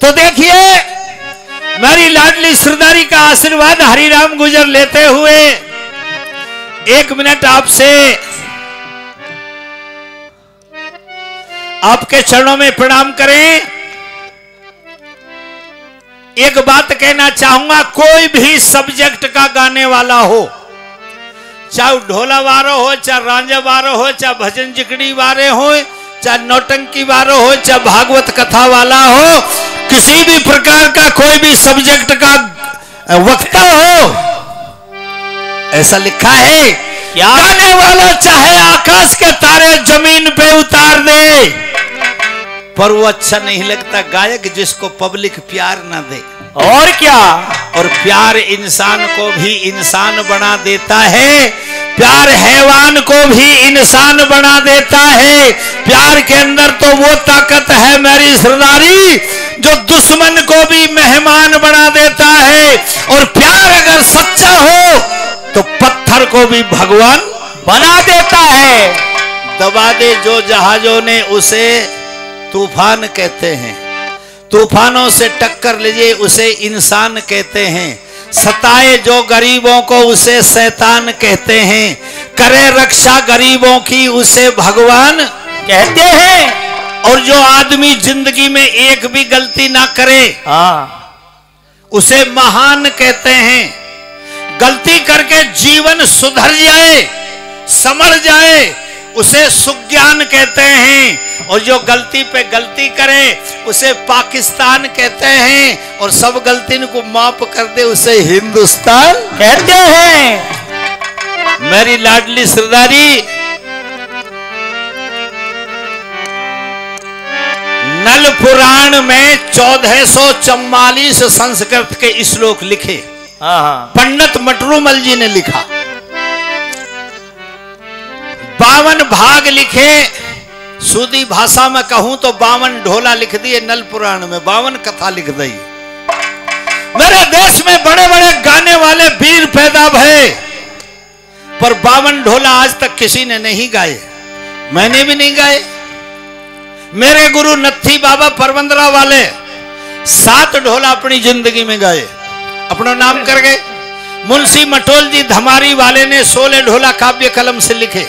तो देखिए मेरी लाडली सरदारी का आशीर्वाद हरिराम गुजर लेते हुए 1 मिनट आपसे आपके चरणों में प्रणाम करें। एक बात कहना चाहूंगा, कोई भी सब्जेक्ट का गाने वाला हो, चाहे ढोला वारो हो, चाहे रांझा वारो हो, चाहे भजन जिकड़ी वारे हो, चाहे नौटंकी वारो हो, चाहे भागवत कथा वाला हो, किसी भी प्रकार का कोई भी सब्जेक्ट का वक्ता हो, ऐसा लिखा है क्या गाने वाला चाहे आकाश के तारे जमीन पे उतार दे, पर वो अच्छा नहीं लगता गायक जिसको पब्लिक प्यार ना दे। और क्या, और प्यार इंसान को भी इंसान बना देता है, प्यार हैवान को भी इंसान बना देता है। प्यार के अंदर तो वो ताकत है मेरी सरदारी जो दुश्मन को भी मेहमान बना देता है, और प्यार अगर सच्चा हो तो पत्थर को भी भगवान बना देता है। दबा दे जो जहाजों ने उसे तूफान कहते हैं, तूफानों से टक्कर लीजिए उसे इंसान कहते हैं, सताए जो गरीबों को उसे शैतान कहते हैं, करे रक्षा गरीबों की उसे भगवान कहते हैं। और जो आदमी जिंदगी में एक भी गलती ना करे उसे महान कहते हैं। गलती करके जीवन सुधर जाए, संभल जाए, उसे सुज्ञान कहते हैं। और जो गलती पे गलती करे उसे पाकिस्तान कहते हैं, और सब गलती को माफ कर दे उसे हिंदुस्तान कहते हैं। मेरी लाडली सरदारी, नल पुराण में 1444 संस्कृत के श्लोक लिखे, पंडित मटरूमल जी ने लिखा। 52 भाग लिखे, सूदी भाषा में कहूं तो 52 ढोला लिख दिए नल पुराण में, 52 कथा लिख दी। मेरे देश में बड़े बड़े गाने वाले वीर पैदा भये, पर 52 ढोला आज तक किसी ने नहीं गाए, मैंने भी नहीं गाए। मेरे गुरु नत्थी बाबा परबंदरा वाले 7 ढोला अपनी जिंदगी में गाए, अपना नाम कर गए। मुंशी मटोल जी धमारी वाले ने 16 ढोला काव्य कलम से लिखे,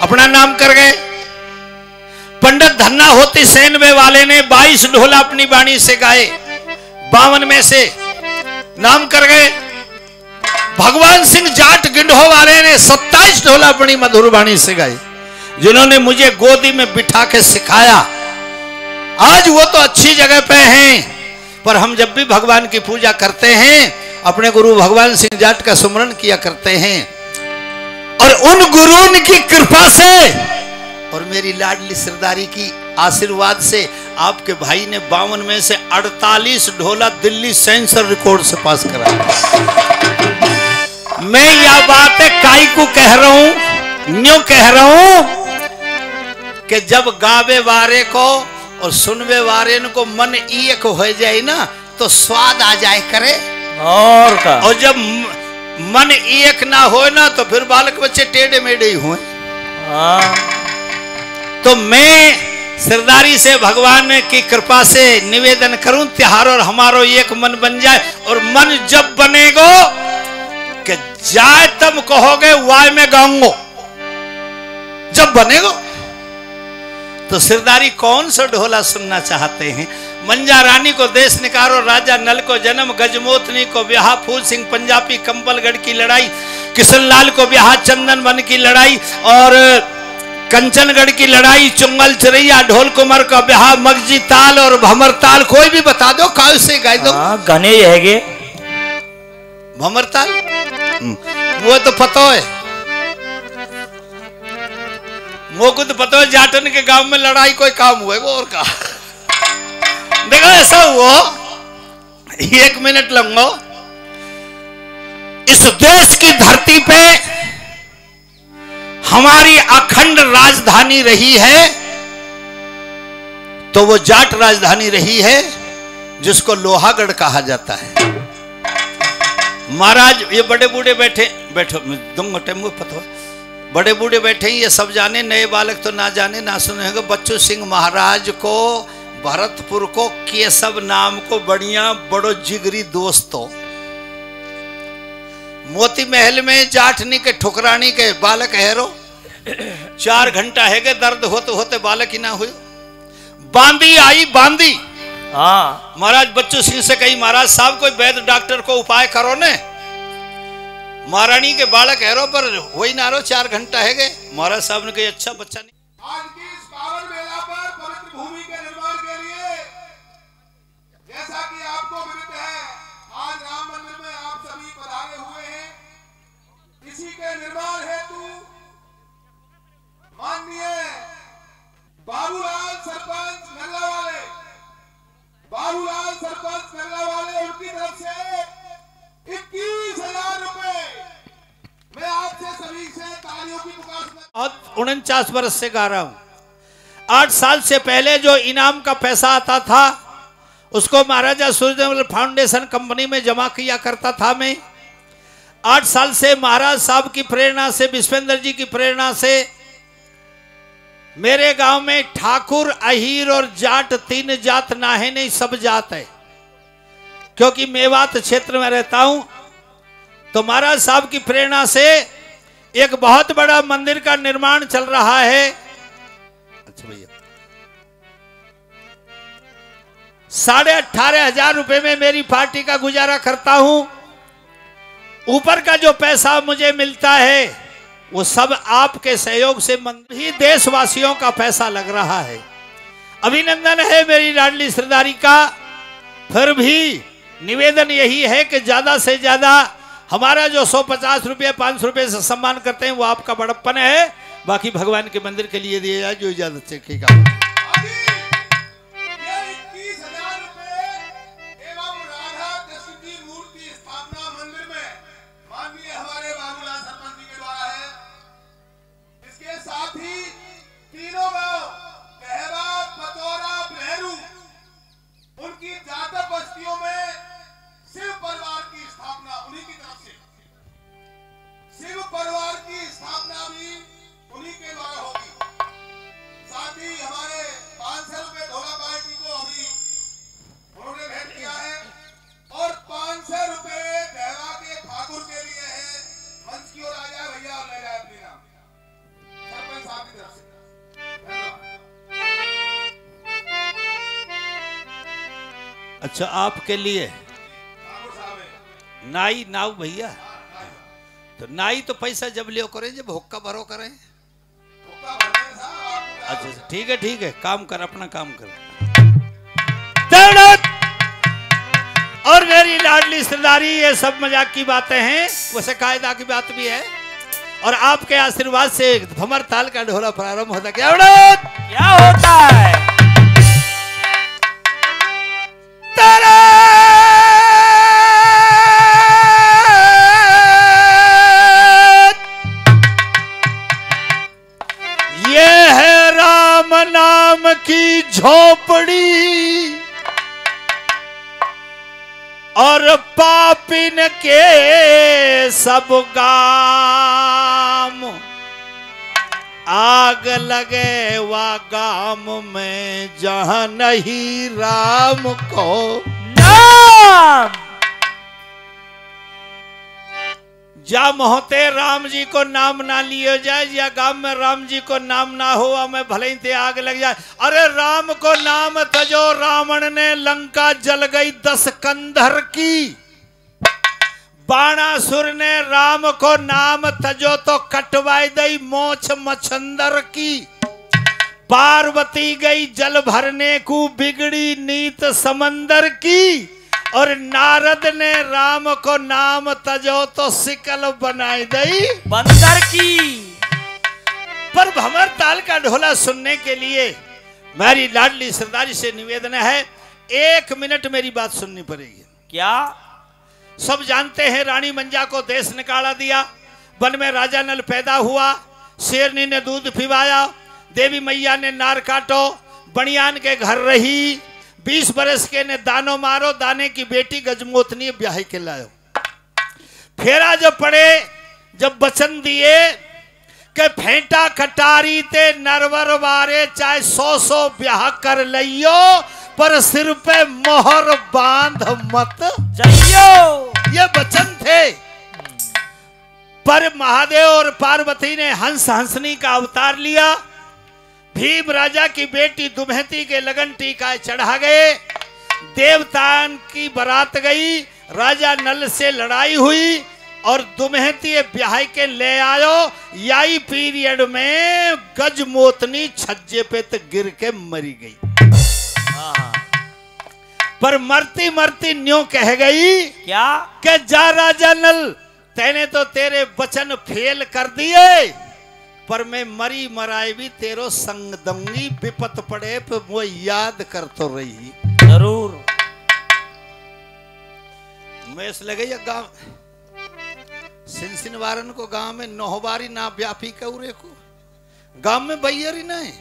अपना नाम कर गए। पंडित धन्ना होती सेनवे वाले ने 22 ढोला अपनी वाणी से गाए, 52 में से नाम कर गए। भगवान सिंह जाट गिंडो वाले ने 27 ढोला अपनी मधुर वाणी से गाए, जिन्होंने मुझे गोदी में बिठा के सिखाया। आज वो तो अच्छी जगह पे हैं, पर हम जब भी भगवान की पूजा करते हैं अपने गुरु भगवान सिंह जाट का सुमरन किया करते हैं, और उन गुरुओं की कृपा से और मेरी लाडली सरदारी की आशीर्वाद से आपके भाई ने 52 में से 48 ढोला दिल्ली सेंसर रिकॉर्ड से पास करा। मैं यह बात है काई को कह रहा हूं, न्यू कह रहा हूं कि जब गावे वारे को और सुनवे वारे को मन एक हो जाए ना तो स्वाद आ जाए करे। और का, और जब मन एक ना हो ना तो फिर बालक बच्चे टेढ़े मेढ़े ही हुए। तो मैं सरदारी से भगवान की कृपा से निवेदन करूं, त्योहार और हमारो एक मन बन जाए। और मन जब बनेगो कि जाए तब कहोगे वाय में गाऊंगो, जब बनेगो तो सरदारी कौन सा ढोला सुनना चाहते हैं? मंजा रानी को देश निकारो, राजा नल को जन्म, गजमोतनी को ब्याह, फूल सिंह पंजाबी कंबलगढ़ की लड़ाई, किशनलाल को ब्याह, चंदन वन की लड़ाई और कंचनगढ़ की लड़ाई, चुंगल चिरैया, ढोल कुमार का ब्याह, मगजी ताल और भमर ताल। कोई भी बता दो, कौन से गाय दो गाने है भमर ताल, वो तो पता है, मोको तो पता है जाटन के गांव में लड़ाई कोई काम हुआ है वो और का। देखो ऐसा हुआ, 1 मिनट लूंगा। इस देश की धरती पे हमारी अखंड राजधानी रही है तो वो जाट राजधानी रही है जिसको लोहागढ़ कहा जाता है। महाराज ये बड़े बूढ़े बैठे दूंगा टेमो पता, बड़े बूढ़े बैठे ये सब जाने, नए बालक तो ना जाने ना सुने होंगे। बच्चू सिंह महाराज को भरतपुर को केशव नाम को बढ़िया बड़ो जिगरी दोस्तों मोती महल में जाठनी के ठुकरानी के बालक हैरो 4 घंटा है गए दर्द होते होते बालक ही ना हुए। बांदी आई बांदी। हाँ महाराज बच्चू सिंह से कही महाराज साहब कोई वैद्य डॉक्टर को उपाय करो ने। महारानी के बालक हैरो पर वही ना रो 4 घंटा है गए। महाराज साहब ने कही अच्छा बच्चा नहीं। आज की इस पावन मेला पर पवित्र भूमि के निर्माण के लिए जैसा कि आपको विदित है आज राम मंदिर में आप सभी पधारे हुए हैं। इसी के निर्माण हेतु माननीय बाबूलाल सरपंच नगला वाले उनकी तरफ से 21,000 रुपए मैं आपसे सभी से तालियों की पुकार। 49 वर्ष से गा रहा हूं। 8 साल से पहले जो इनाम का पैसा आता था उसको महाराजा सूर्यदेव फाउंडेशन कंपनी में जमा किया करता था मैं। 8 साल से महाराज साहब की प्रेरणा से विश्वेंद्र जी की प्रेरणा से मेरे गांव में ठाकुर अहीर और जाट 3 जात ना है नहीं सब जात है। क्योंकि मेवात क्षेत्र में रहता हूं तो महाराज साहब की प्रेरणा से एक बहुत बड़ा मंदिर का निर्माण चल रहा है। अच्छा भैया 18,500 रुपए में मेरी पार्टी का गुजारा करता हूं। ऊपर का जो पैसा मुझे मिलता है वो सब आपके सहयोग से ही देशवासियों का पैसा लग रहा है। अभिनंदन है मेरी लाडली सरदारी का। फिर भी निवेदन यही है कि ज्यादा से ज्यादा हमारा जो 150 रुपये 500 रुपये से सम्मान करते हैं वो आपका बड़प्पन है। बाकी भगवान के मंदिर के लिए दिया जाए जो इजाजत चेकेगा। शिव परिवार की स्थापना भी उन्हीं के द्वारा होगी। साथ ही हमारे 500 रुपए ढोला पार्टी को अभी उन्होंने भेंट किया है और 500 रुपए देवा के ठाकुर के लिए है। मंच की ओर आ जाए भैया और ले जाए अपनी नाम सरपंच साहब की तरफ से। अच्छा आपके लिए ठाकुर साहब है नाई नाव भैया तो नाई तो पैसा जब लियो करें जब हुक्का भरो करें। अच्छा ठीक है काम कर अपना काम कर। और मेरी लाडली सरदारी ये सब मजाक की बातें हैं वैसे कायदा की बात भी है और आपके आशीर्वाद से भमर ताल का ढोला प्रारंभ होता। क्या होता है नाम की झोपड़ी और पापिन के सब गाम आग लगे वा गाम में जहां नहीं राम को नाम। जा मोहते राम जी को नाम ना लियो जाए या गांव में राम जी को नाम ना हो मैं भले ही आग लग जाए। अरे राम को नाम तजो रावण ने लंका जल गई 10 कंधर की। बाणासुर ने राम को नाम तजो तो कटवाई दई मोछ मछंदर की। पार्वती गई जल भरने को बिगड़ी नीत समंदर की और नारद ने राम को नाम तजो तो सिकल बनाई दई बंदर की। पर भंवर ताल का ढोला सुनने के लिए मेरी लाडली सरदारी से निवेदन है 1 मिनट मेरी बात सुननी पड़ेगी। क्या सब जानते हैं रानी मंजा को देश निकाला दिया। वन में राजा नल पैदा हुआ। शेरनी ने दूध पिवाया। देवी मैया ने नार काटो। बनियान के घर रही। 20 बरस के ने दानो मारो। दाने की बेटी गजमोतनी ब्याह के लायो। फेरा जब पड़े जब वचन दिए के फेंटा कटारी ते नरवर वारे चाहे 100 ब्याह कर लियो पर सिर पे मोहर बांध मत जाइयो। ये वचन थे। पर महादेव और पार्वती ने हंस हंसनी का अवतार लिया। भीम राजा की बेटी दुमहती के लगन टीका चढ़ा गए। देवतान की बारात गई। राजा नल से लड़ाई हुई और दुमहती ब्याह के ले आयो। याई पीरियड में गजमोतनी छज्जे पे तो गिर के मरी गई। पर मरती मरती न्यों कह गई क्या कि जा राजा नल, तेने तो तेरे वचन फेल कर दिए, पर मैं मरी मराए भी तेरो संग दूंगी। विपत पड़े पर वो याद कर तो रही। जरूर। मैं इस लगे गांव सिनसिनवारन को गांव में नौबारी ना व्यापी कौरे को गांव में बैयरी नहीं।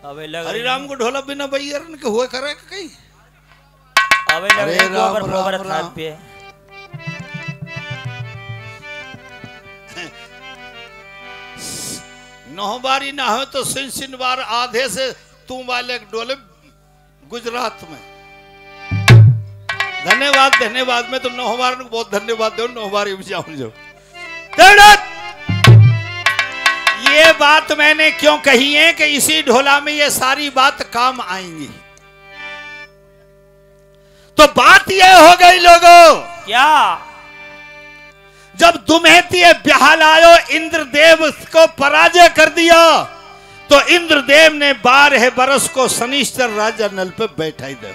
अबे लग हरिराम को ढोला बिना बैयरन के हुए करे कहीं। अबे लग अरे गोबर राम, गोबर राम, खाद राम। पे। नौबारी ना हो तो सिनसिनवार आधे से तू वाले डोले गुजरात में। धन्यवाद धन्यवाद। मैं तो नौबार को बहुत धन्यवाद दो। नौबारी जाऊं जो ये बात मैंने क्यों कही है कि इसी ढोला में ये सारी बात काम आएंगी। तो बात ये हो गई लोगों, क्या जब दुमहती ब्याह लायो इंद्रदेव को पराजय कर दिया तो इंद्रदेव ने 12 बरस को शनिश्चर राजा नल पे बैठा ही दे।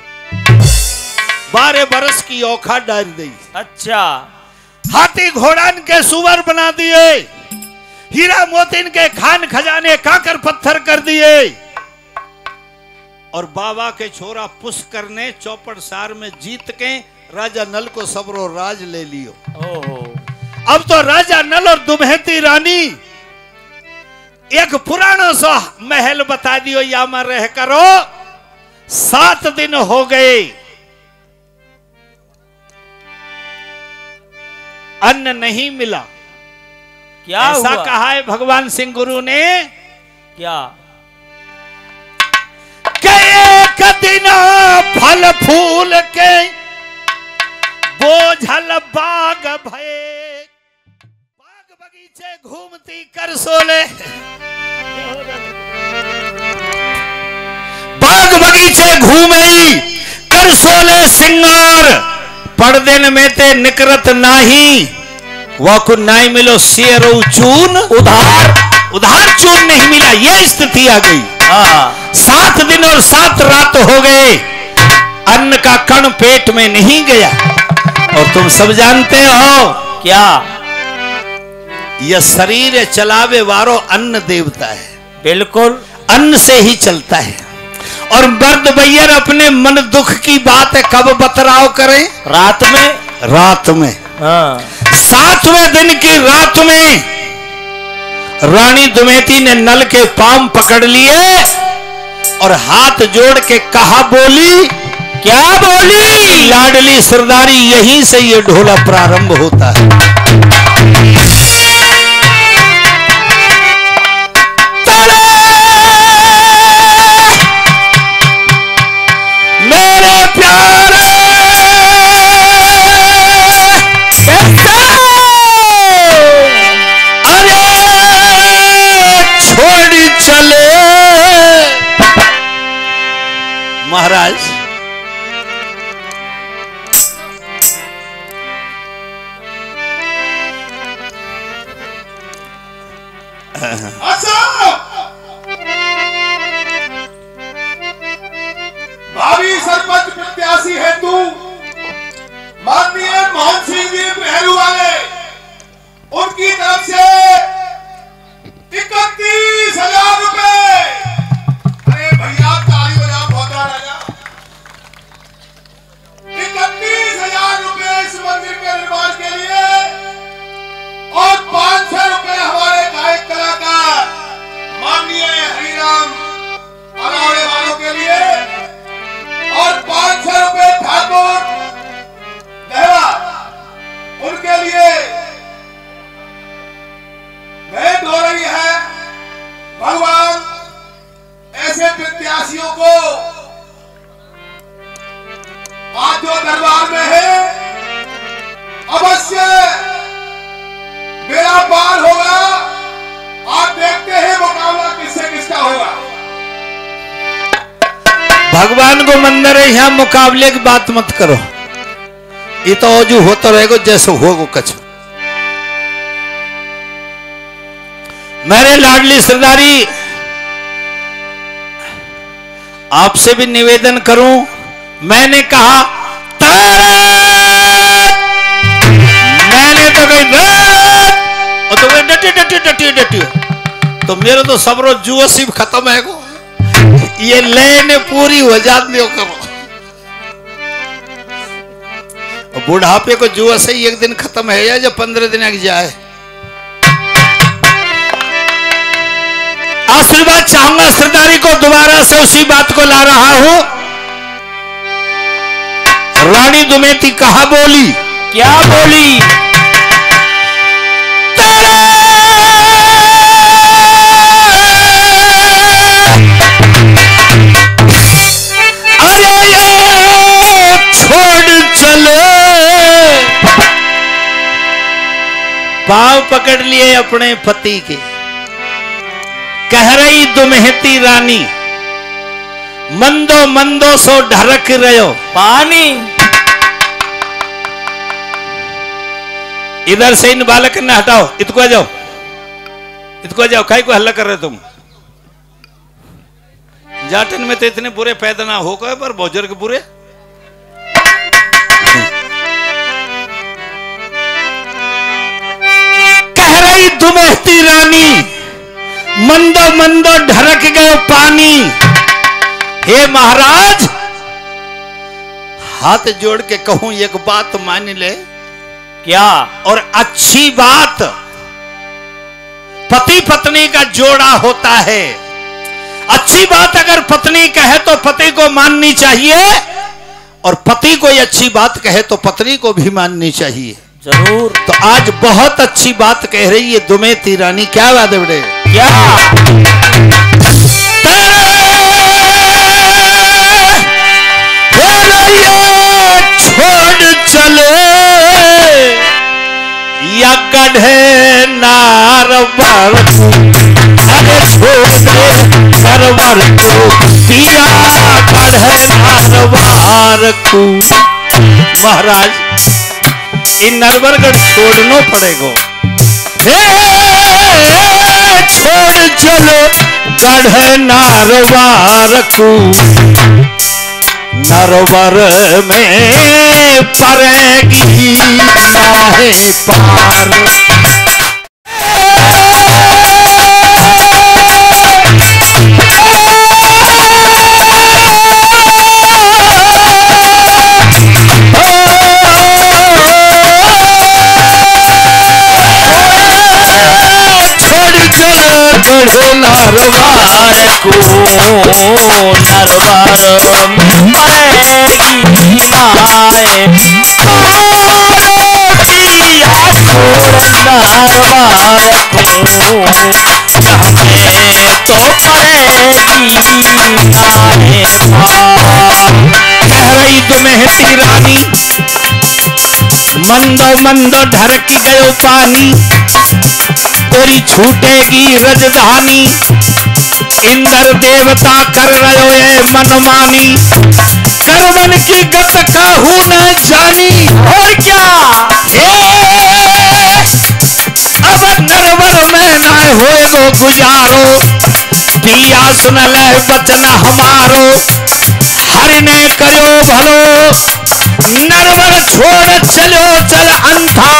12 बरस की औखा डाल दी। अच्छा। हाथी घोड़ान के सुवर बना दिए। हीरा मोतिन के खान खजाने काकर पत्थर कर दिए। और बाबा के छोरा पुष्कर ने चौपड़ सार में जीत के राजा नल को सबरो राज ले लियो। ओहो। अब तो राजा नल और दुमहती रानी एक पुराना सा महल बता दियो या में रह करो। 7 दिन हो गए, अन्न नहीं मिला। क्या ऐसा हुआ? कहा है भगवान सिंह गुरु ने क्या कि एक दिन फल फूल के बोझल बाग भये। बाग बगीचे घूमती कर सोले। बाग बगीचे घूमे कर सोले सिंगार। पड़दिन में ते निकरत नाही वाकु नहीं मिलो शेरो चून। उधार चून नहीं मिला। ये स्थिति आ गई। 7 दिन और 7 रात हो गए, अन्न का कण पेट में नहीं गया। और तुम सब जानते हो क्या यह शरीर चलावे वारो अन्न देवता है। बिल्कुल। अन्न से ही चलता है। और मर्द बैयर अपने मन दुख की बात है कब बतराव करें? रात में। रात में। हाँ। 7वें दिन की रात में रानी दुमहती ने नल के पांव पकड़ लिए और हाथ जोड़ के कहा बोली। क्या बोली? लाडली सरदारी, यहीं से ये ढोला प्रारंभ होता है। मेरे प्यारे छोड़ चले महाराज। अच्छा, भावी सरपंच प्रत्याशी है तू माननीय मोहन सिंह जी पहरू वाले, उनकी तरफ से 31,000 रुपए। अरे भैया ताली बजाओ, बहुत राजा। 31,000 रुपए इस मंदिर के निर्माण के लिए और 500 रुपए हमारे गायक कलाकार दरबार में है, अवश्य मेरा पार होगा। आप देखते हैं मुकाबला किससे किसका होगा। भगवान को मंदिर है, यहाँ मुकाबले की बात मत करो। ये तो जो होता रहेगा जैसे होगा कछ। मेरे लाडली सरदारी, आपसे भी निवेदन करूं, मैंने कहा मैंने तो कही और तो डटी डटी डटी डटी, तो मेरे तो सबरो जुआ सिर्फ खत्म है को, ये लेने पूरी हो जाती हो करो। बुढ़ापे को जुआ से ही एक दिन खत्म है या जब 15 दिन लग जाए। आशीर्वाद चाहूंगा सरदारी को, दोबारा से उसी बात को ला रहा हूं। रानी दुमेती कहा बोली, क्या बोली? अरे ये छोड़ चलो, पांव पकड़ लिए अपने पति के। कह रही दुमेहती रानी, मंदो मंदो सो ढरक रहो पानी। इधर से इन बालक ने हटाओ, इतको आ जाओ, इतको आ जाओ। काहे को हल्ला कर रहे तुम? जाटन में तो इतने बुरे पैदा ना हो गए, पर बुजुर्ग बुरे। कह रही दुमेहती रानी, मंदो मंदो ढरक गयो पानी। हे महाराज, हाथ जोड़ के कहूं एक बात मान ले। क्या? और अच्छी बात पति पत्नी का जोड़ा होता है। अच्छी बात अगर पत्नी कहे तो पति को माननी चाहिए, और पति कोई अच्छी बात कहे तो पत्नी को भी माननी चाहिए। जरूर। तो आज बहुत अच्छी बात कह रही है दुमेती रानी। क्या बात है बेटे? क्या? छोड़ चलो या गढ़े नारवर, अरे छोड़ सरवर को पिया गढ़े नारवार को। महाराज, इन नरवरगढ़ छोड़ना पड़ेगा। छोड़ चलो गढ़ नारवार को, नरवर में पड़ेगी नाहे पार। नरवार को नरवार में पड़ेगी नाए किया छोड़ नरवार को, हमें तो पड़ेगी नाए पार। कह रही दुमेहती रानी, मंदो मंदो ढरक गयो पानी, तेरी छूटेगी रजधानी। इंद्र देवता कर रहे ये मनमानी, करवन की गत काहू न जानी। और क्या अब नरवर में न होएगो गुजारो, पिया सुन ले वचन हमारो, हरि ने करो भलो, नरवर छोड़ चलो चल अंथा,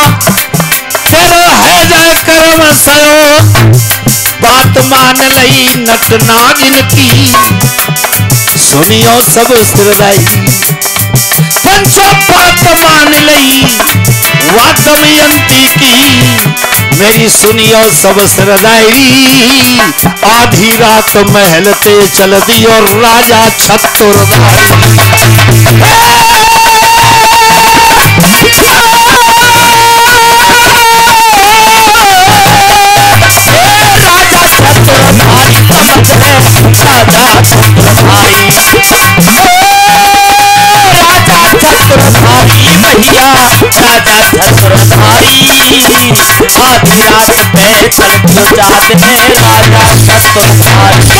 तेरो है जाए कर्म सयो। बात मान लई नट नागिन की, सुनियो सब श्रदाई। पंचो बात मान लई वा दमयंती की, मेरी सुनियो सब श्रदाई। आधी रात महल ते चल दियो राजा छत्तुरदाई। राजा छत्रधारी गया राजा धनुर्धारी, आधी रात पे चल क्यों जाते राजा धनुर्धारी।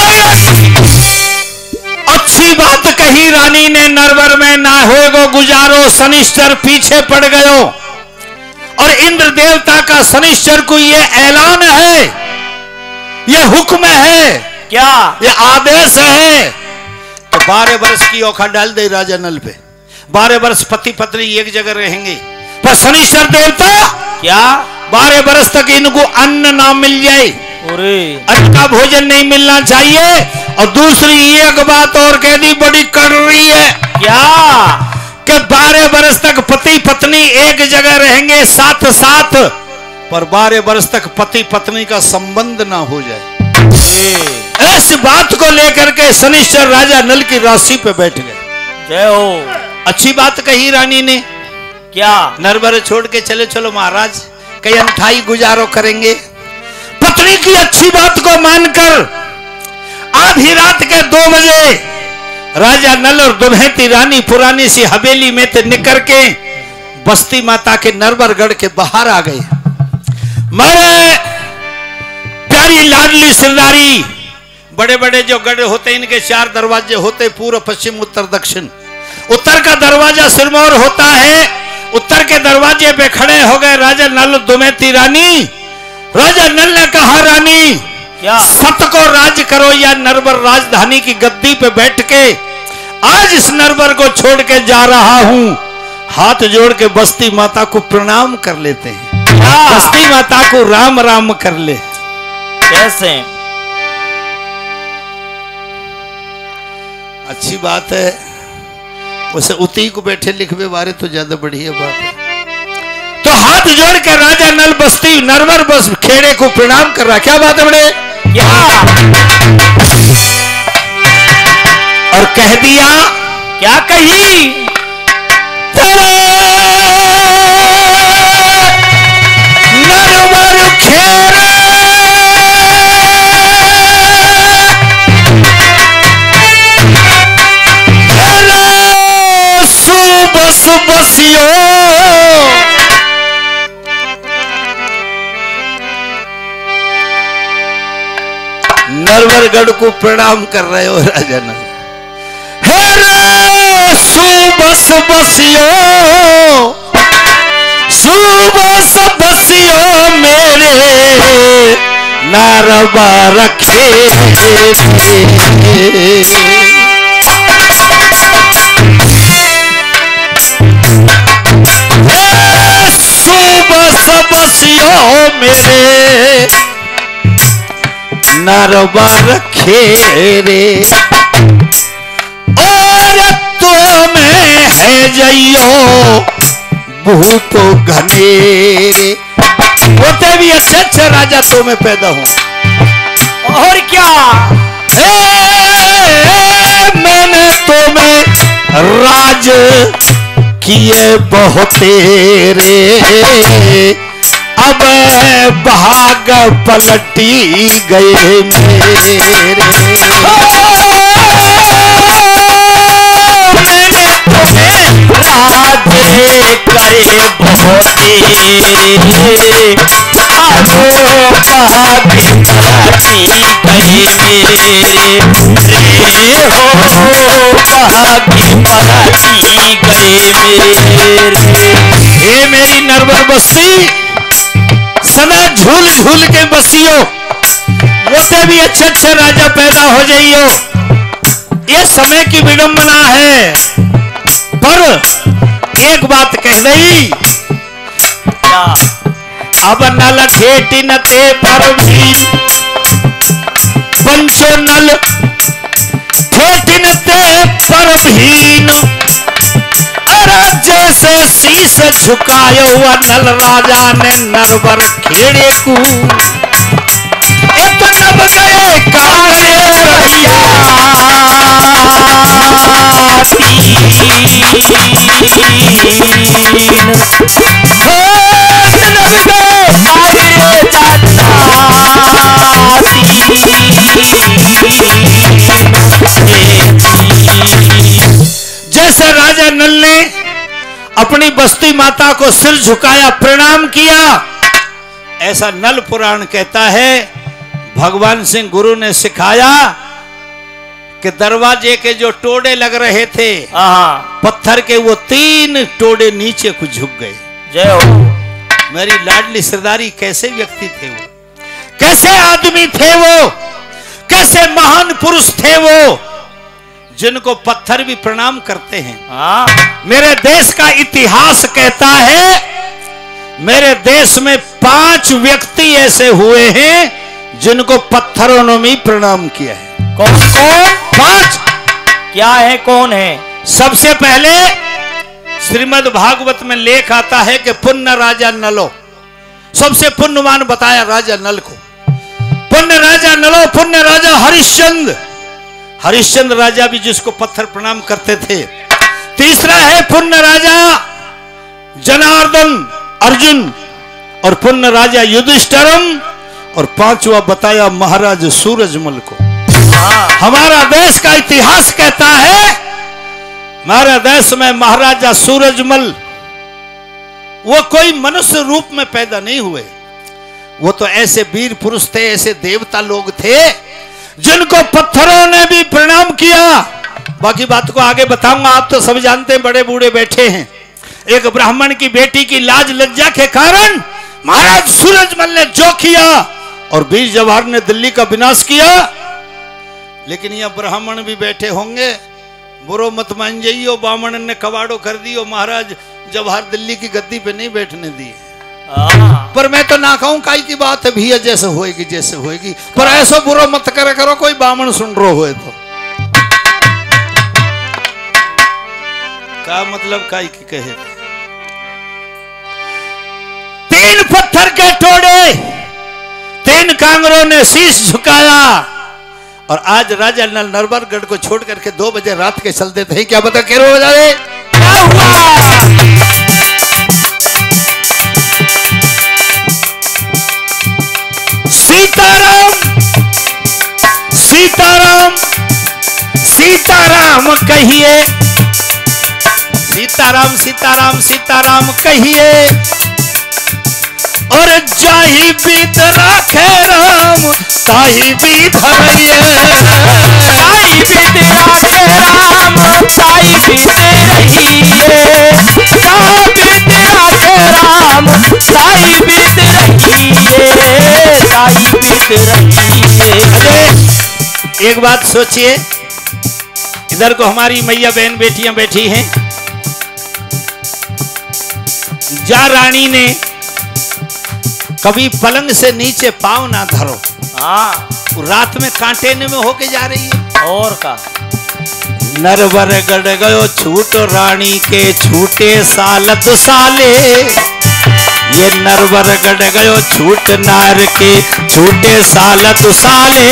अच्छी बात कही रानी ने, नरवर में ना होएगो गुजारो, शनिश्चर पीछे पड़ गयो। और इंद्र देवता का शनिश्चर को ये ऐलान है, ये हुक्म है, क्या ये आदेश है। तो 12 वर्ष की औखा डाल दे राजा नल पे, 12 वर्ष पति पत्नी एक जगह रहेंगे। पर शनिश्चर देवता क्या 12 वर्ष तक इनको अन्न ना मिल जाए, अन्न का भोजन नहीं मिलना चाहिए। और दूसरी एक बात और कह दी, बड़ी कड़वी है, क्या कि 12 वर्ष तक पति पत्नी एक जगह रहेंगे साथ साथ, पर 12 वर्ष तक पति पत्नी का संबंध ना हो जाए। इस बात को लेकर के शनिश्चर राजा नल की राशि पे बैठ गए। जय हो। अच्छी बात कही रानी ने, क्या नरवर छोड़ के चले चलो महाराज, कई अनठाई गुजारो करेंगे। पत्नी की अच्छी बात को मानकर आधी रात के 2 बजे राजा नल और दुम्हेती रानी पुरानी सी हवेली में से निकल के बस्ती माता के नरवरगढ़ के बाहर आ गए। मेरे प्यारी लाडली सिरदारी, बड़े बड़े जो गढ़ होते इनके 4 दरवाजे होते, पूर्व पश्चिम उत्तर दक्षिण। उत्तर का दरवाजा सिरमौर होता है, उत्तर के दरवाजे पे खड़े हो गए राजा नल दुम्हेती रानी। राजा नल ने कहा, रानी क्या सत को राज करो या नरवर राजधानी की गद्दी पे बैठ के आज इस नरवर को छोड़ के जा रहा हूं। हाथ जोड़ के बस्ती माता को प्रणाम कर लेते हैं, बस्ती माता को राम राम कर ले। कैसे अच्छी बात है, उसे उती को बैठे लिखवे बारे तो ज्यादा बढ़िया बात है। तो हाथ जोड़ के राजा नल बस्ती नरवर बस खेड़े को प्रणाम कर रहा। क्या बात है बड़े, क्या और कह दिया, क्या कही नरवर खेड़े बस बसियो, नरवरगढ़ को प्रणाम कर रहे हो राजा नल। हे सुबस बसियो, सुबस बसियो मेरे नारबा रखे। सुबस बसियो मेरे नरबा रखे रे, और तुम्हें है जइयो भूतो घनेरे। होते भी अच्छे राजा तो मैं पैदा हूं। और क्या मैंने तुम्हें राज किए बहुत तेरे, अब भाग पलटी गए मेरे। मैंने तुम्हें राधे करे बहुत पलटी गई मेरे रे हो, पलटी गई मेरे। हे मेरी नरवर बस्ती, सदा झूल झूल के बसियो, होते भी अच्छे राजा पैदा हो जाइयो। ये समय की विडंबना है, पर एक बात कह दई, क्या अब नल ठेठी न ते पर भी पंचो नल ठेठी न ते पर भीन। अरे जैसे शीश झुकायो हुआ नल राजा ने नरवर खेड़े को, एक नब गए काले रहिया जैसे राजा नल ने अपनी बस्ती माता को सिर झुकाया, प्रणाम किया। ऐसा नल पुराण कहता है। भगवान सिंह गुरु ने सिखाया कि दरवाजे के जो टोड़े लग रहे थे पत्थर के, वो 3 टोड़े नीचे को झुक गए। जय हो। मेरी लाडली सरदारी, कैसे व्यक्ति थे वो, कैसे आदमी थे वो, कैसे महान पुरुष थे वो, जिनको पत्थर भी प्रणाम करते हैं। मेरे देश का इतिहास कहता है, मेरे देश में 5 व्यक्ति ऐसे हुए हैं जिनको पत्थरों ने भी प्रणाम किया है। कौन कौन? 5। क्या है, कौन है? सबसे पहले श्रीमद् भागवत में लेख आता है कि पुण्य राजा नलो, सबसे पुण्यवान बताया राजा नल को। पुण्य राजा नलो, पुण्य राजा हरिश्चंद्र, हरिश्चंद्र राजा भी जिसको पत्थर प्रणाम करते थे। तीसरा है पुण्य राजा जनार्दन अर्जुन, और पुण्य राजा युधिष्ठिरम, और 5वां बताया महाराज सूरजमल को। हमारा देश का इतिहास कहता है, हमारे देश में महाराजा सूरजमल वो कोई मनुष्य रूप में पैदा नहीं हुए, वो तो ऐसे वीर पुरुष थे, ऐसे देवता लोग थे जिनको पत्थरों ने भी प्रणाम किया। बाकी बात को आगे बताऊंगा, आप तो सब जानते हैं, बड़े बूढ़े बैठे हैं। एक ब्राह्मण की बेटी की लाज लज्जा के कारण महाराज सूरजमल ने जो किया, और वीर जवाहर ने दिल्ली का विनाश किया। लेकिन यह ब्राह्मण भी बैठे होंगे, बुरो मत मान जाइयो, बामण ने कबाड़ो कर दियो, महाराज जवाहर दिल्ली की गद्दी पे नहीं बैठने दिए। पर मैं तो ना कहूं काई की बात है भैया, जैसे होएगी जैसे होएगी, पर ऐसा बुरो मत करे करो कोई बामण सुन रो होए तो। का मतलब काई की कहे? 3 पत्थर के टोड़े, 3 कांगरों ने शीश झुकाया, और आज राजा नल नरवरगढ़ को छोड़ करके 2 बजे रात के चल देते हैं। क्या बता केरो हो जाए? क्या हुआ? सीताराम सीताराम सीताराम कहिए, सीताराम सीताराम सीताराम कहिए, और जाही बीत राखे राम ताही बीत रहिए, ताही बीत राखे राम ताही बीत रहिए, ताही बीत राखे राम ताही बीत रहिए, ताही बीत रहिए। एक बात सोचिए, इधर को हमारी मैया बहन बेटियां बैठी हैं। जा रानी ने कभी पलंग से नीचे पांव ना धरो। रात में कांटे में होके जा रही है। और का नरवर गड़ गयो छूट रानी के छूटे साल दुसाले, ये नरवर गड़ गयो छूट नार के छूटे साल दुसाले,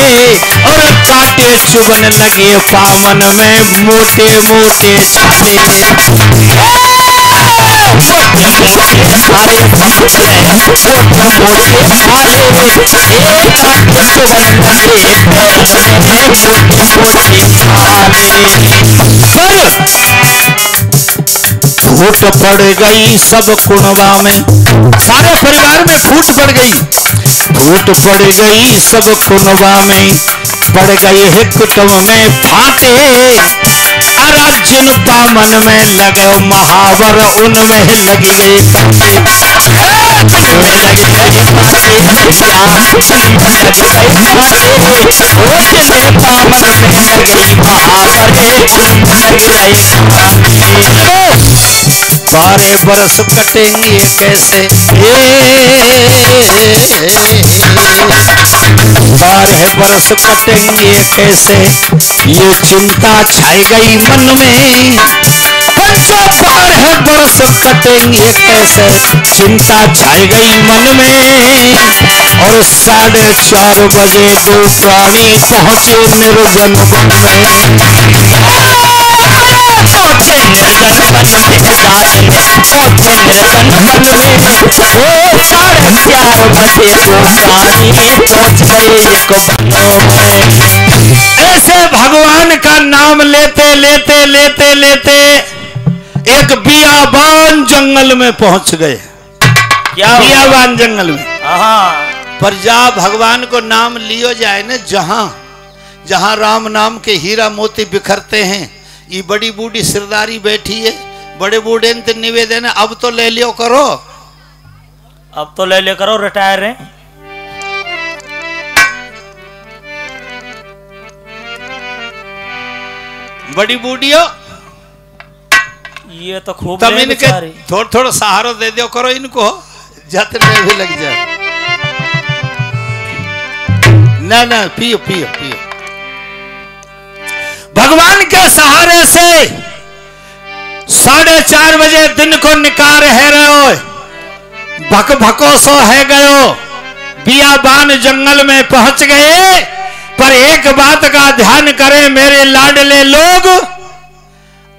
और कांटे चुभन लगे पावन में मोटे मोटे छाले। फूट पड़ गई सब कुणवा में, सारे परिवार में फूट पड़ गई, फूट पड़ गई सब कुणवा में, पड़ गई है कुटुंब में फाटे, अर्जुन बामन में लगे महावर उनमें लगी गई कांटे, बारह बरस कटेंगे कैसे, 12 बरस कटेंगे कैसे, ये चिंता छाई गई मन में, 12 बरस कटेंगे कैसे, चिंता छाई गई मन में, और 4:30 बजे 2 प्राणी पहुंचे निर्जन वन में। पहुंचे निर्जन वन में, पहुंचे निर्जन वन में, 4:30 बजे 2 प्राणी पहुंच गए एक वनों में। ऐसे भगवान का नाम लेते लेते लेते लेते एक बियाबान बियाबान जंगल में पहुंच गए। क्या बियाबान जंगल में। हाँ पर जा भगवान को नाम लियो जाए न, जहां जहां राम नाम के हीरा मोती बिखरते हैं, ये बड़ी बूढ़ी सिरदारी बैठी है, बड़े बूढ़े निवेदन है, अब तो ले लियो करो, अब तो ले करो, रिटायर है। बड़ी बूढ़ियो ये तो खूब तब ले इनके बेचारी। थोड़ा थोड़ा सहारा दे दियो करो इनको, जतने भी लग जाए। ना ना पियो पियो पियो। भगवान के सहारे से 4:30 बजे दिन को निकार है रहो, भक भको सो है गयो, बियाबान जंगल में पहुंच गए। पर एक बात का ध्यान करें मेरे लाडले लोग,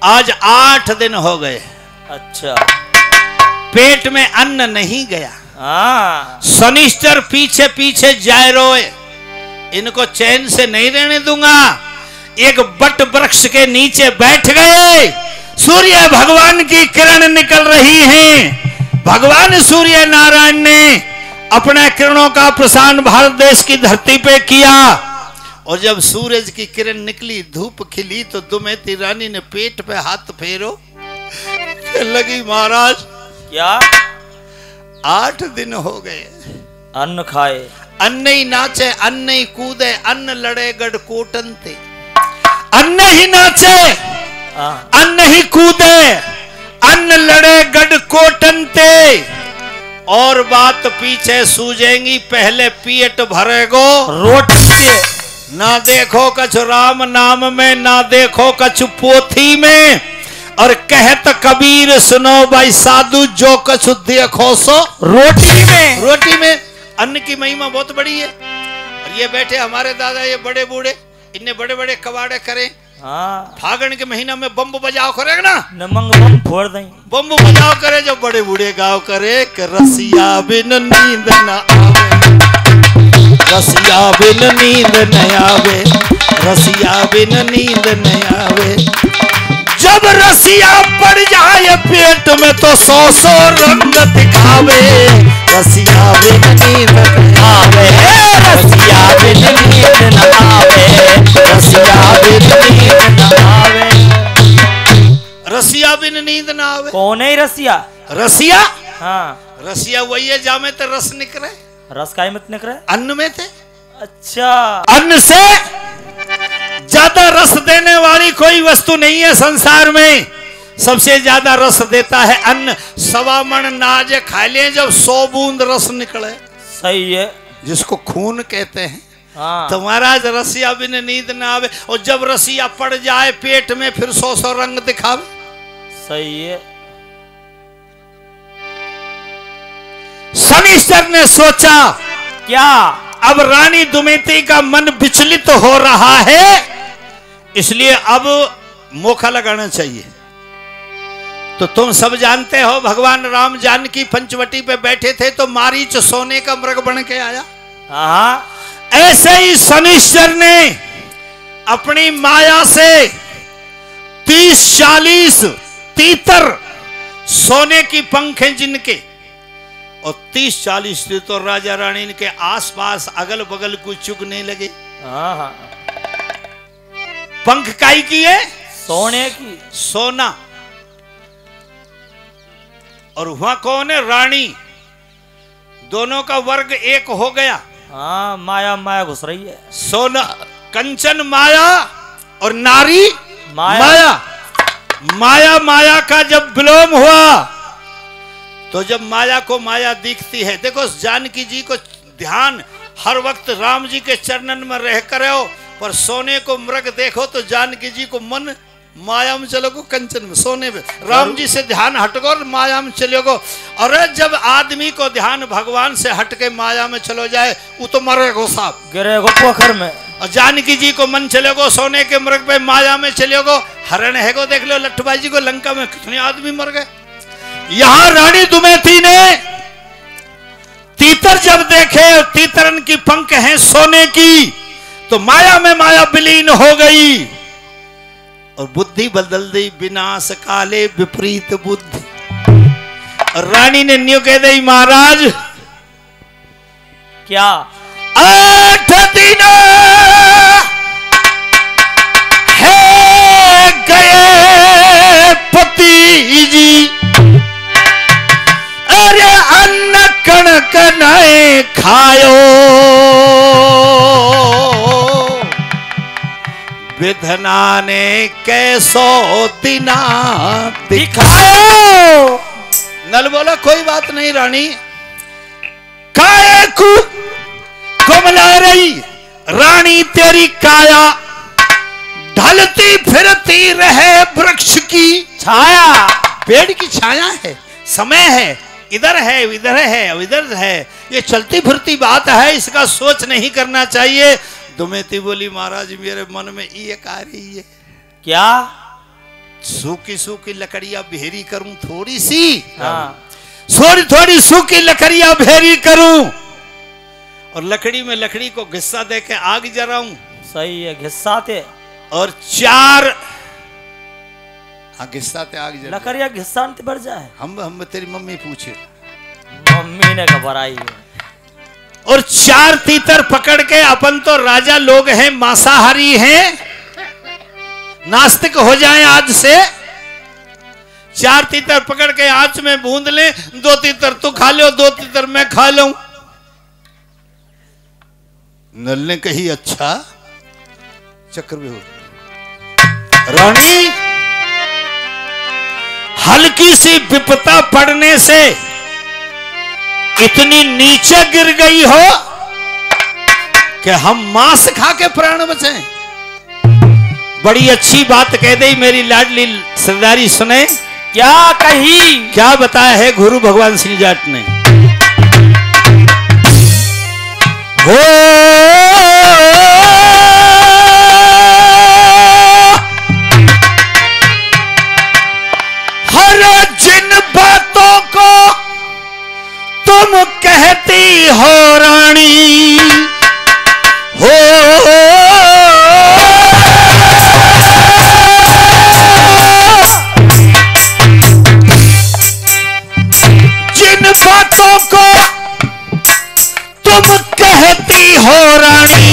आज 8 दिन हो गए, अच्छा पेट में अन्न नहीं गया। हाँ शनिश्चर पीछे पीछे जाए रोए, इनको चैन से नहीं रहने दूंगा। एक बट वृक्ष के नीचे बैठ गए, सूर्य भगवान की किरण निकल रही हैं। भगवान सूर्य नारायण ने अपने किरणों का प्रसारण भारत देश की धरती पे किया, और जब सूरज की किरण निकली, धूप खिली, तो दुमैती रानी ने पेट पे हाथ फेरो, लगी महाराज क्या 8 दिन हो गए, अन्न खाए, अन्न ही नाचे, अन्न ही कूदे, अन्न लड़े गढ़ कोटन ते, अन्न ही नाचे, हाँ अन्न ही कूदे, अन्न लड़े गढ़ कोटन ते, और बात पीछे सूझेंगी, पहले पेट भरेगो रोटी से। ना देखो कछु राम नाम में, ना देखो कछु पोथी में, और कहत कबीर सुनो भाई साधु, जो कछु देखो सो रोटी में। रोटी में। अन्न की महिमा बहुत बड़ी है। और ये बैठे हमारे दादा, ये बड़े बूढ़े, इन्हें बड़े बड़े कबाड़े करें, हाँ फागण के महीना में बम्ब बजाओ करेगा ना, नमंग बम फोड़ दें। बम्ब बजाओ करे, जो बड़े बूढ़े गाओ करे कि रसिया बिन नींद न आवे, रसिया बिन नींद न आवे, रसिया बिन नींद न आवे। जब रसिया पड़ जाए पेट में तो 100 रंग दिखावे, रसिया बिन नींद न आवे, रसिया बिन नींद न आवे, रसिया बिन नींद न आवे, रसिया बिन नींद न आवे। कौन है रसिया? रसिया, हाँ रसिया वही है जामे तो रस निकले, रस का ही मत निकले, अन्न में थे। अच्छा अन्न से ज्यादा रस देने वाली कोई वस्तु नहीं है संसार में, सबसे ज्यादा रस देता है अन्न। 1.25 मन नाज खा ले, जब 100 बूंद रस निकले, सही है, जिसको खून कहते हैं। हाँ तो महाराज रसिया बिन नींद ना आवे, और जब रसिया पड़ जाए पेट में फिर 100 रंग दिखावे, सही है। शनिश्चर ने सोचा क्या? अब रानी दुमैती का मन विचलित हो रहा है, इसलिए अब मौका लगाना चाहिए। तो तुम सब जानते हो भगवान राम जानकी पंचवटी पे बैठे थे, तो मारीच सोने का मृग बन के आया। हाँ ऐसे ही शनिश्चर ने अपनी माया से 30-40 तीतर सोने की पंखें जिनके, और 30-40 तो राजा रानी के आसपास अगल बगल को चुगने लगे। हाँ हाँ पंख काई की है? सोने की, सोना। और वहां कौन है? रानी। दोनों का वर्ग एक हो गया। हाँ माया माया घुस रही है। सोना कंचन माया और नारी माया। माया माया माया का जब विलोम हुआ, तो जब माया को माया दिखती है, देखो जानकी जी को ध्यान हर वक्त राम जी के चरणन में रह कर हो, पर सोने को मृग देखो तो जानकी जी को मन माया में चलोगो, कंचन में सोने में। राम जी से ध्यान हटगो और माया में चलोगो। और जब आदमी को ध्यान भगवान से हटके माया में चलो जाए, वो तो मरेगो साहब, गिरेगो पोखर में। और जानकी जी को मन चलेगो सोने के मृग पे, माया में चलेगो। हरण हैगो, देख लो लट्ठबाजी को, लंका में कितने आदमी मर गए। यहां रानी दुमैती ने तीतर जब देखे, तीतरन की पंख हैं सोने की, तो माया में माया विलीन हो गई और बुद्धि बदल दी। विनाश काले विपरीत बुद्धि। रानी ने न्यू कह दी महाराज क्या 8 दिन है गए पति जी, अरे अन्न कणक नहीं खायो, विधना ने कैसो दिना दिखायो। नल बोला कोई बात नहीं रानी, काया को कमला रही रानी तेरी काया, ढलती फिरती रहे वृक्ष की छाया। पेड़ की छाया है, समय है, इधर है इधर है इधर है, ये चलती फिरती बात है, इसका सोच नहीं करना चाहिए। दुमेती बोली महाराज मेरे मन में ये आ रही है, क्या सूखी सूखी लकड़ियां भेरी करूं थोड़ी सी, हाँ थोड़ी थोड़ी सूखी लकड़ियां भेरी करूं और लकड़ी में लकड़ी को घिस्सा दे के आग जलाऊं। सही है, घिस्साते और 4 घिस्साते आग जला, लकड़िया घिस्साते बढ़ जाए। हम तेरी मम्मी पूछे, मम्मी ने घबराई है। और 4 तीतर पकड़ के, अपन तो राजा लोग हैं, मांसाहारी हैं, नास्तिक हो जाएं आज से, 4 तीतर पकड़ के आंच में भूंद ले, 2 तीतर तू खा लो 2 तीतर मैं खा लूं। नल ने कही अच्छा चक्र में हो। रानी हल्की सी विपता पड़ने से इतनी नीचे गिर गई हो कि हम मांस खा के प्राण बचें। बड़ी अच्छी बात कह दी मेरी लाडली सरदारी, सुने क्या कही, क्या बताया है गुरु भगवान सिंह जाट ने। हो हर जिन बातों को तुम कहती हो रानी, हो जिन बातों को तुम कहती हो रानी,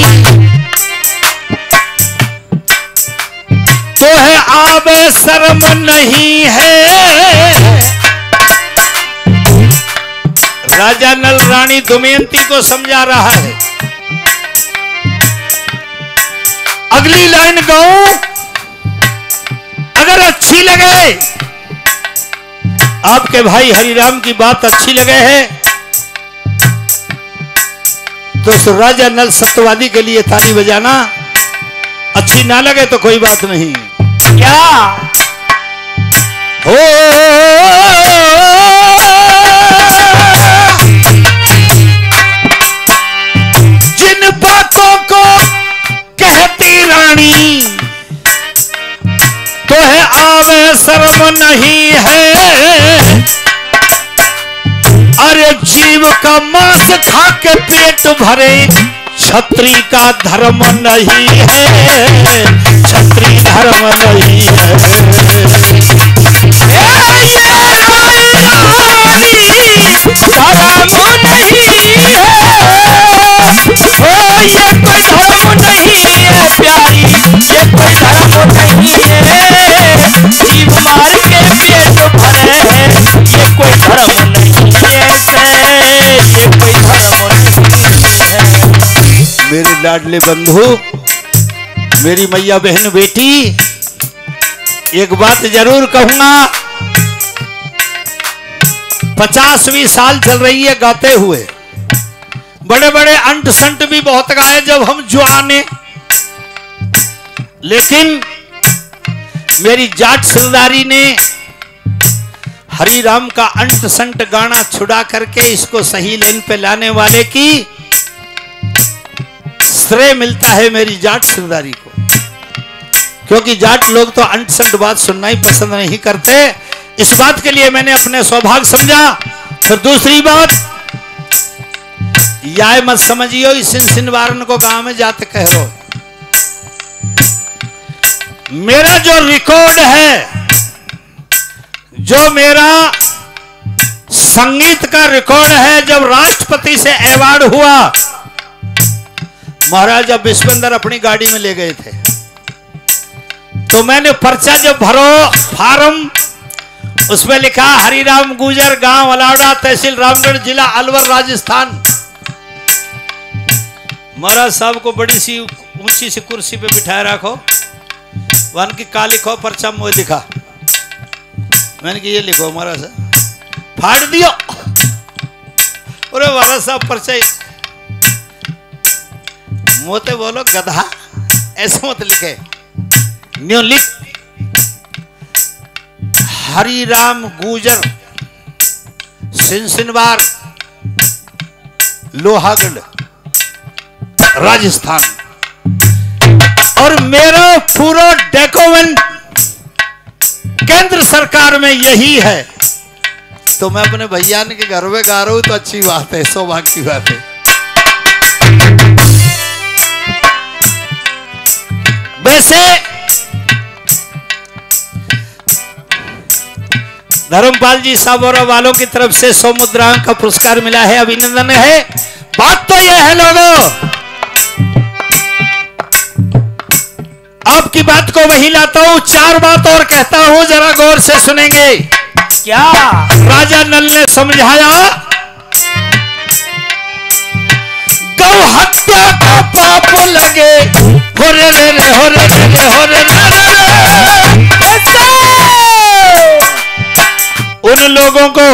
तो है आबे शर्म नहीं है। राजा नल रानी दमयंती को समझा रहा है। अगली लाइन गाऊं, अगर अच्छी लगे, आपके भाई हरिराम की बात अच्छी लगे है तो उस राजा नल सत्यवादी के लिए ताली बजाना, अच्छी ना लगे तो कोई बात नहीं। क्या हो जिन बातों को कहती रानी, तो है आवे शर्म नहीं है। अरे जीव का मांस खा के पेट भरे, क्षत्रिय का धर्म नहीं है, क्षत्रिय धर्म नहीं है। ये कोई रानी धर्म नहीं है, ओ ये कोई धर्म नहीं है प्यारी, ये कोई धर्म नहीं है। जीव मार के पेट भरे हैं, ये कोई धर्म नहीं है, ये कोई धर्म नहीं है। मेरे लाडले बंधु, मेरी मैया बहन बेटी, एक बात जरूर कहूंगा, 50वीं साल चल रही है गाते हुए, बड़े बड़े अंट संट भी बहुत गाए जब हम जुआने, लेकिन मेरी जाट सरदारी ने हरि राम का अंट संट गाना छुड़ा करके इसको सही लाइन पे लाने वाले की श्रेय मिलता है मेरी जाट सरदारी को, क्योंकि जाट लोग तो अंट संट बात सुनना ही पसंद नहीं करते। इस बात के लिए मैंने अपने सौभाग्य समझा। फिर दूसरी बात, याय मत समझियो इस सिनवारन को गांव में जाते कह रहो। मेरा जो रिकॉर्ड है, जो मेरा संगीत का रिकॉर्ड है। जब राष्ट्रपति से अवार्ड हुआ, महाराज जब विश्वेंद्र अपनी गाड़ी में ले गए थे, तो मैंने पर्चा जब भरो फार्म, उसमें लिखा हरिराम गुजर, गांव अलावड़ा, तहसील रामगढ़, जिला अलवर, राजस्थान। महाराज साहब को बड़ी सी ऊंची सी कुर्सी पे बिठाए रखो, वन की का लिखो, पर्चा मुझे दिखा। मैंने कि ये लिखो महाराज साहब, फाड़ दियो। अरे महाराज साहब पर्चा मोते बोलो गधा, ऐसे मत लिखे, न्यू लिख हरिराम गुजर, सिंसिनवार, लोहागढ़, राजस्थान। और मेरा पूरा डॉक्यूमेंट केंद्र सरकार में यही है। तो मैं अपने भैया के घर में गा रहा हूं, तो अच्छी बात है, सौभाग्य की बात है। वैसे धर्मपाल जी साहब और वालों की तरफ से 100 मुद्राओं का पुरस्कार मिला है, अभिनंदन है। बात तो यह है लोगों, आपकी बात को वही लाता हूं, 4 बात और कहता हूं, जरा गौर से सुनेंगे। क्या राजा नल ने समझाया, गौ हत्या का पाप लगे, हो रे रे रे, हो रे रे रे, हो रे रे रे। उन लोगों को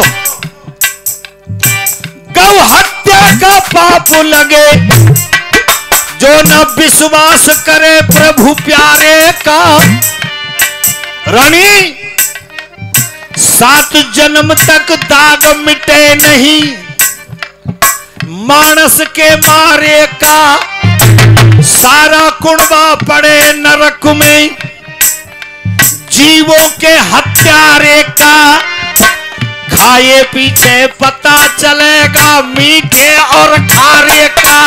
गौ हत्या का पाप लगे जो न विश्वास करे प्रभु प्यारे का। रानी 7 जन्म तक दाग मिटे नहीं, मानस के मारे का। सारा कुंबा पड़े नरक में, जीवों के हत्यारे का। खाए पीछे पता चलेगा मीठे और खारे का।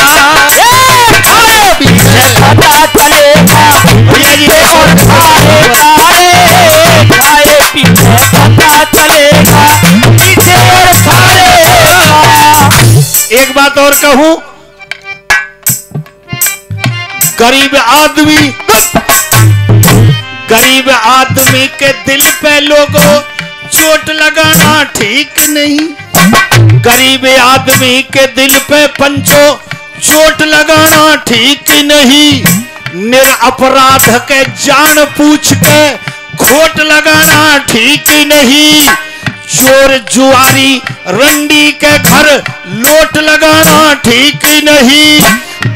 खाए पीछे पता चलेगा मीठे और खारे का। खाए पीछे पता चलेगा मीठे और खारे का। एक बात और कहूं, गरीब आदमी के दिल पे लोगों चोट लगाना ठीक नहीं। गरीब आदमी के दिल पे पंचो चोट लगाना ठीक नहीं। निरपराध के जान पूछ के खोट लगाना ठीक नहीं। चोर जुआरी रंडी के घर लोट लगाना ठीक नहीं।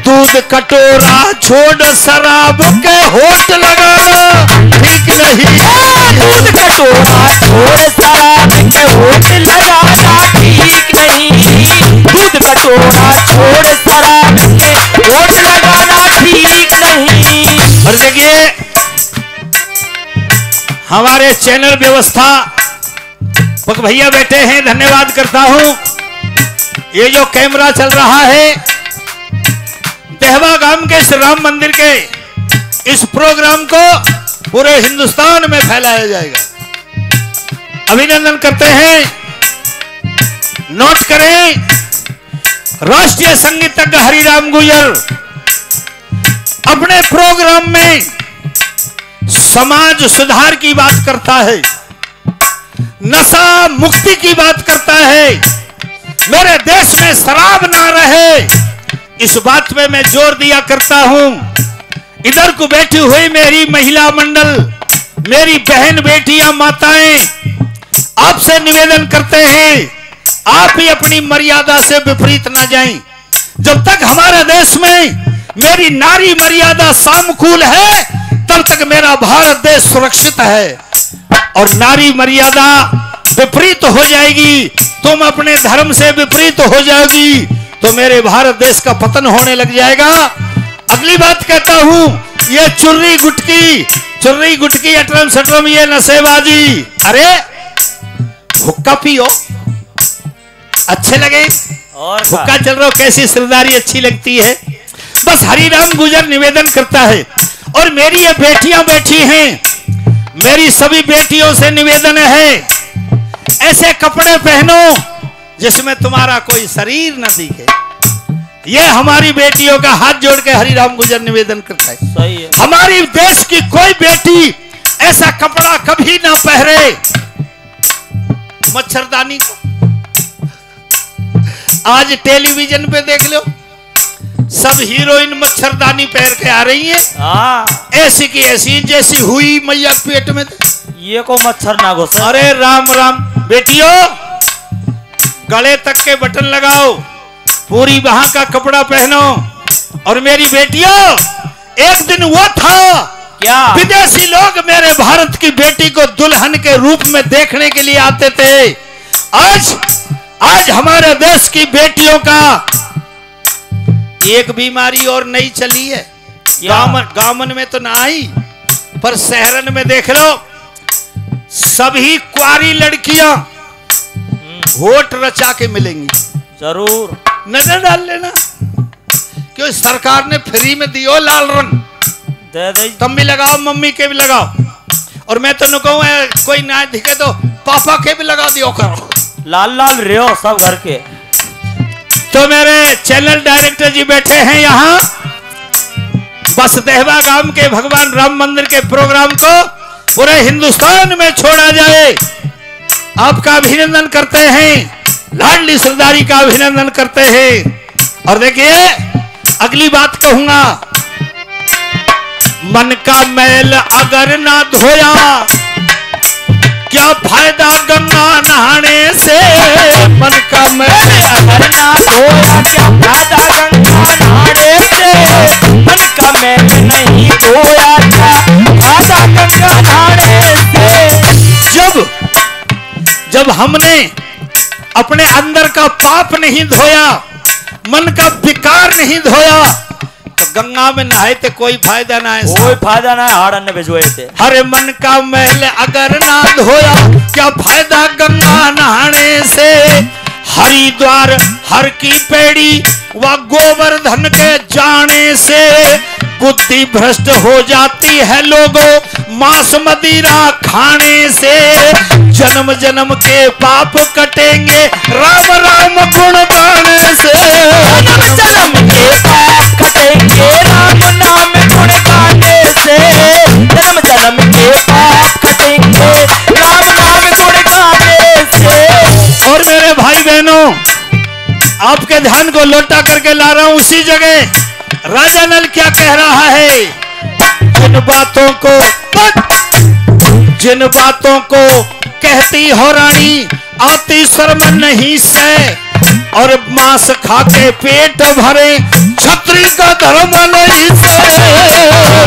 दूध कटोरा छोड़ शराब के होठ लगाना ठीक नहीं। दूध कटोरा छोड़ शराब के होठ लगाना ठीक नहीं। दूध कटोरा छोड़ शराब के होठ लगाना ठीक नहीं। और देखिए हमारे चैनल व्यवस्था पक भैया बैठे हैं, धन्यवाद करता हूं। ये जो कैमरा चल रहा है देहवा गांव के श्री राम मंदिर के, इस प्रोग्राम को पूरे हिंदुस्तान में फैलाया जाएगा। अभिनंदन करते हैं। नोट करें, राष्ट्रीय संगीतज्ञ हरिराम गुजर अपने प्रोग्राम में समाज सुधार की बात करता है, नशा मुक्ति की बात करता है, मेरे देश में शराब ना रहे इस बात पे मैं जोर दिया करता हूं। इधर को बैठी हुई मेरी महिला मंडल, मेरी बहन बेटियां माताएं, आपसे निवेदन करते हैं आप ही अपनी मर्यादा से विपरीत ना जाएं। जब तक हमारे देश में मेरी नारी मर्यादा सामकूल है तब तक मेरा भारत देश सुरक्षित है। और नारी मर्यादा विपरीत हो जाएगी, तुम अपने धर्म से विपरीत हो जाएगी तो मेरे भारत देश का पतन होने लग जाएगा। अगली बात कहता हूं, ये चुर्री गुटकी अटरम सटरम ये नशेबाजी, अरे हुक्का पियो, अच्छे लगे और हुक्का चल रहा हो, कैसी सरदारी अच्छी लगती है। बस हरिराम गुजर निवेदन करता है। और मेरी ये बेटियां बैठी हैं, मेरी सभी बेटियों से निवेदन है ऐसे कपड़े पहनो जिसमें तुम्हारा कोई शरीर न दिखे। ये हमारी बेटियों का हाथ जोड़ के हरिराम गुर्जर निवेदन करता है। सही है। हमारी देश की कोई बेटी ऐसा कपड़ा कभी ना पहरे, मच्छरदानी को। आज टेलीविजन पे देख लो, सब हीरोइन मच्छरदानी पहन के आ रही हैं। ऐसी की ऐसी, जैसी हुई मैया पेट में ये को मच्छर ना घुसे। अरे राम राम। बेटियों, गले तक के बटन लगाओ, पूरी वहां का कपड़ा पहनो। और मेरी बेटियों, एक दिन वो था क्या विदेशी लोग मेरे भारत की बेटी को दुल्हन के रूप में देखने के लिए आते थे। आज हमारे देश की बेटियों का एक बीमारी और नई चली है। गांवन में तो ना आई, पर शहरन में देख लो, सभी कुआरी लड़कियां होठ रचा के मिलेंगी। जरूर नजर डाल लेना, क्यों सरकार ने फ्री में दियो लाल रंग। दे दे। तुम भी लगाओ, मम्मी के भी लगाओ, और मैं तो नुको कोई ना दिखे तो पापा के भी लगा दियो करो। लाल लाल रियो सब घर के। तो मेरे चैनल डायरेक्टर जी बैठे हैं यहाँ, बस देहवा गांव के भगवान राम मंदिर के प्रोग्राम को पूरे हिंदुस्तान में छोड़ा जाए। आपका अभिनंदन करते हैं, लाडली सरदारी का अभिनंदन करते हैं। और देखिए, अगली बात कहूंगा, मन का मैल अगर ना धोया क्या फायदा गंगा नहाने से। मन का मैल अगर ना धोया क्या फायदा गंगा नहाने से। मन का मैल नहीं धोया क्या फायदा गंगा नहाने से। जब हमने अपने अंदर का पाप नहीं धोया, मन का विकार नहीं धोया, तो गंगा में नहाए थे कोई फायदा ना है। कोई फायदा ना है, हाड़न ने भिजवाए थे। हरे मन का मैल अगर ना धोया क्या फायदा गंगा नहाने से। हरिद्वार हर की पेड़ी व गोवर्धन के जाने से बुद्धि भ्रष्ट हो जाती है लोगों मांस मदिरा खाने से। जन्म जन्म के पाप कटेंगे राम राम गुण गाने से। जन्म जन्म के पाप कटेंगे राम नाम गुण गाने से। जन्म जन्म के पाप कटेंगे राम नाम गुण गाने से। और मेरे भाई बहनों, आपके ध्यान को लौटा करके ला रहा हूं उसी जगह। राजा नल क्या कह रहा है, जिन बातों को कहती हो रानी आती शर्म नहीं से। और मांस खा के पेट भरे छत्री का धर्म नहीं से।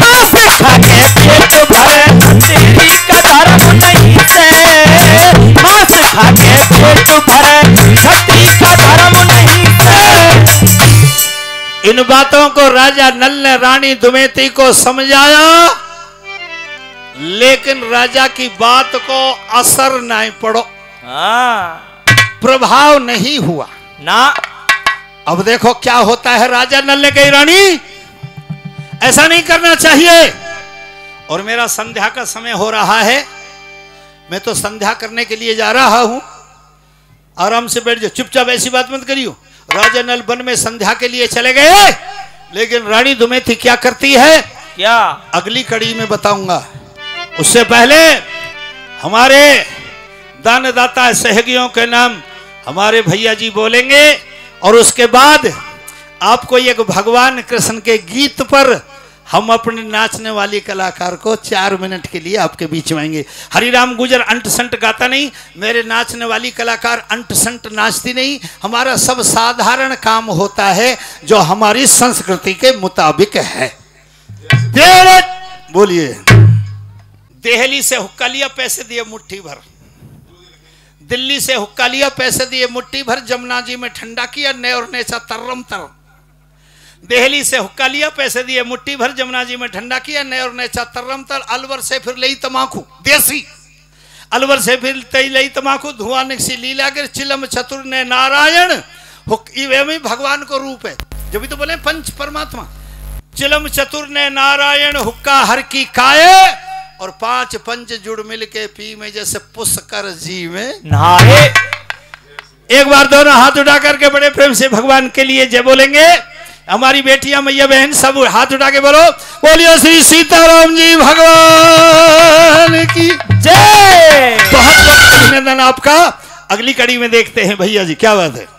मांस खा के पेट भरे छत्री का धर्म नहीं से। मांस खा के पेट भरे छत्री का धर्म नहीं से। इन बातों को राजा नल ने रानी दुमेती को समझाया, लेकिन राजा की बात को असर नहीं पड़ो, प्रभाव नहीं हुआ ना। अब देखो क्या होता है। राजा नल ने कही, रानी ऐसा नहीं करना चाहिए। और मेरा संध्या का समय हो रहा है, मैं तो संध्या करने के लिए जा रहा हूं। आराम से बैठ जाओ, चुपचाप ऐसी बात मत करियो। राजा नल वन में संध्या के लिए चले गए, लेकिन रानी दुमेती क्या करती है, क्या अगली कड़ी में बताऊंगा। उससे पहले हमारे दानदाता सहयोगियों के नाम हमारे भैया जी बोलेंगे, और उसके बाद आपको एक भगवान कृष्ण के गीत पर हम अपने नाचने वाली कलाकार को 4 मिनट के लिए आपके बीच में आएंगे। हरिराम गुर्जर अंट संट गाता नहीं, मेरे नाचने वाली कलाकार अंट संट नाचती नहीं। हमारा सब साधारण काम होता है जो हमारी संस्कृति के मुताबिक है। बोलिए। दिल्ली से हुक्का लिया, पैसे दिए मुट्ठी भर। दिल्ली से हुक्का लिया, पैसे दिए मुट्ठी भर। जमुना जी में ठंडा किया, ने और नेचा तरम तरम। दिल्ली से हुक्का लिया, पैसे दिए मुट्ठी भर। जमुना जी में ठंडा किया, ने और नेचा तरम तर। अलवर से फिर लई तमाकू देसी। अलवर से फिर लई तमाकू धुआं निकसी लीला गिर। चिलम चतुर ने नारायण में भगवान को रूप है, जब भी तो बोले पंच परमात्मा। चिलम चतुर ने नारायण हुक्का हर की काये। और 5 पंच जुड़ मिल के पी में जैसे पुष्कर जी में नहाए। एक बार दोनों हाथ उठा करके बड़े प्रेम से भगवान के लिए जय बोलेंगे। हमारी बेटियां मैया बहन सब हाथ उठा के बोलो, बोलिए श्री सीताराम जी भगवान की जय। बहुत बहुत अभिनंदन आपका। अगली कड़ी में देखते हैं भैया जी क्या बात है।